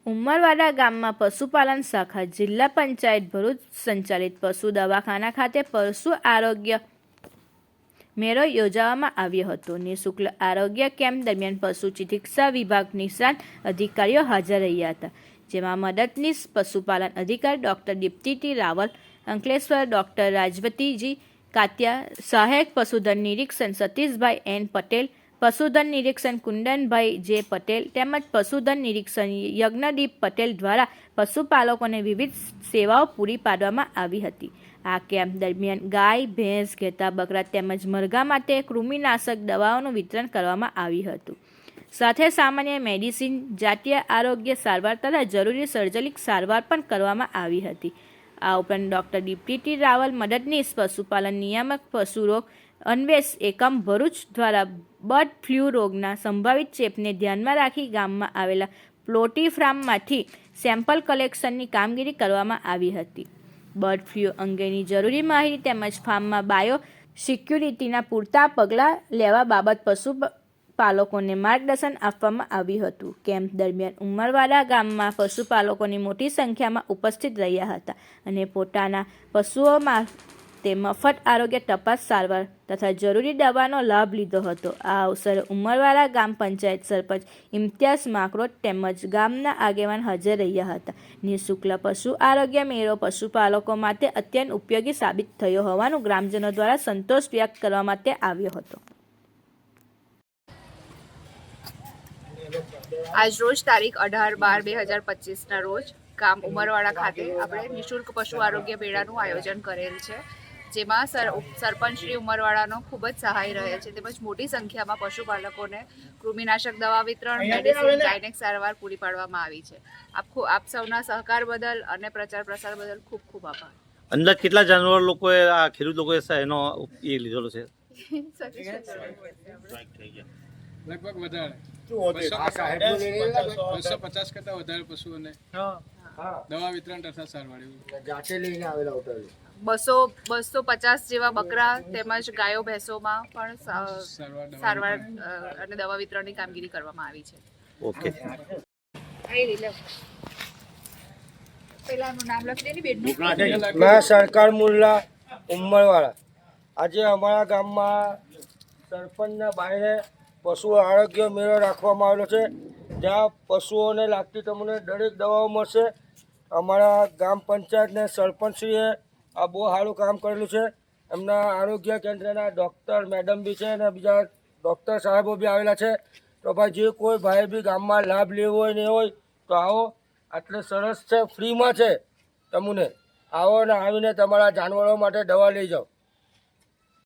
ઉમરવાડા ગામમાં પશુપાલન શાખા જિલ્લા પંચાયત ભરૂચ સંચાલિત પશુ દવાખાના ખાતે પશુ આરોગ્ય મેળો યોજવામાં આવ્યો હતો। નિઃશુલ્ક આરોગ્ય કેમ્પ દરમિયાન પશુ ચિકિત્સા વિભાગ નિષ્ણાત અધિકારીઓ હાજર રહ્યા હતા, જેમાં મદદનીશ પશુપાલન અધિકારી doctor Dipti T Raval, Ankleshwar doctor રાજવતીજી કાત્યા, સહાયક પશુધન નિરીક્ષણ સતીશભાઈ એન પટેલ, પશુધન નિરીક્ષણ કુંદનભાઈ જે પટેલ તેમજ પશુધન નિરીક્ષણ યજ્ઞદીપ પટેલ દ્વારા પશુપાલકોને વિવિધ સેવાઓ પૂરી પાડવામાં આવી હતી। આ કેમ્પ દરમિયાન ગાય, ભેંસ, ઘેટા, બકરા તેમજ મરઘા માટે કૃમિનાશક દવાઓનું વિતરણ કરવામાં આવ્યું હતું। સાથે સામાન્ય મેડિસિન, જાતીય આરોગ્ય સારવાર તથા જરૂરી સર્જરી સારવાર પણ કરવામાં આવી હતી। આ ઉપરાંત ડોક્ટર દીપ્તિ ટી રાવલ, મદદનીશ પશુપાલન નિયામક, પશુરોગ અન્વેષ એકમ ભરૂચ દ્વારા બર્ડ ફ્લૂ રોગના સંભવિત ચેપને ધ્યાનમાં રાખી ગામમાં આવેલા પોલ્ટ્રી ફાર્મમાંથી સેમ્પલ કલેક્શનની કામગીરી કરવામાં આવી હતી। બર્ડ ફ્લૂ અંગેની જરૂરી માહિતી તેમજ ફાર્મમાં બાયો સિક્યુરિટીના પૂરતા પગલાં લેવા બાબત પશુપાલકોને માર્ગદર્શન આપવામાં આવ્યું હતું। કેમ્પ દરમિયાન ઉમરવાડા ગામમાં પશુપાલકોની મોટી સંખ્યામાં ઉપસ્થિત રહ્યા હતા અને પોતાના પશુઓમાં તે મફત આરોગ્ય તપાસ, સારવાર તથા જરૂરી દવાનો લાભ લીધો હતો। આ અવસરે ઉમરવાડા ગામ પંચાયત સરપંચ ઇમ્તિયાઝ માકરોટ તેમજ ગામના આગેવાન હાજર રહ્યા હતા। નિઃશુલ્ક પશુ આરોગ્ય મેળો પશુપાલકો માટે અત્યંત ઉપયોગી સાબિત થયો હોવાનું ગ્રામજનો દ્વારા સંતોષ વ્યક્ત કરવા માટે આવ્યો હતો। આજ રોજ તારીખ 18/12/2025 રોજ ગામ ઉમરવાડા ખાતે આપણે નિઃશુલ્ક પશુ આરોગ્ય મેળાનું આયોજન કરેલ છે, જેમાં સરપંચ શ્રી ઉમરવાડાનો ખૂબ જ સહાય રહે છે તેમજ મોટી સંખ્યામાં પશુપાલકોને કૃમિનાશક દવા વિતરણ, મેડિસિન, ગાયનેક સારવાર પૂરી પાડવામાં આવી છે। આપ સૌના સહકાર બદલ અને પ્રચાર પ્રસાર બદલ ખૂબ ખૂબ આભાર। અંદર કેટલા જાનવર લોકોએ આ ખેડૂત લોકોએ એનો એ લીધેલો છે? લગભગ વધારે 250 કરતા વધારે પશુઓને દવા વિતરણ તથા સારવાર જાતે લઈને આવેલા હતા। 250 જેવા બકરા તેમજ ગાયો ભેંસોમાં પણ સારવાર અને દવા વિતરણની કામગીરી કરવામાં આવી છે। ઓકે, પહેલાનું નામ લખી દેની બેનનું। मैं सरकार मुल्ला उमरवाड़ा। આજે અમારા ગામમાં સરપંચના બાયણે પશુ આરોગ્ય મેળો રાખવામાં આવેલો છે, જ્યાં પશુઓને લાગતી તમને દરેક દવાઓ મળશે। અમારા ગામ પંચાયતને સરપંચશ્રીએ આ બહુ સારું કામ કરેલું છે। એમના આરોગ્ય કેન્દ્રના ડૉક્ટર મેડમ બી છે અને બીજા ડૉક્ટર સાહેબો બી આવેલા છે। તો ભાઈ જે કોઈ ભાઈ બી ગામમાં લાભ લેવો હોય ને હોય તો આવો, આટલે સરસ છે, ફ્રીમાં છે, તમને આવો ને આવીને તમારા જાનવરો માટે દવા લઈ જાઓ।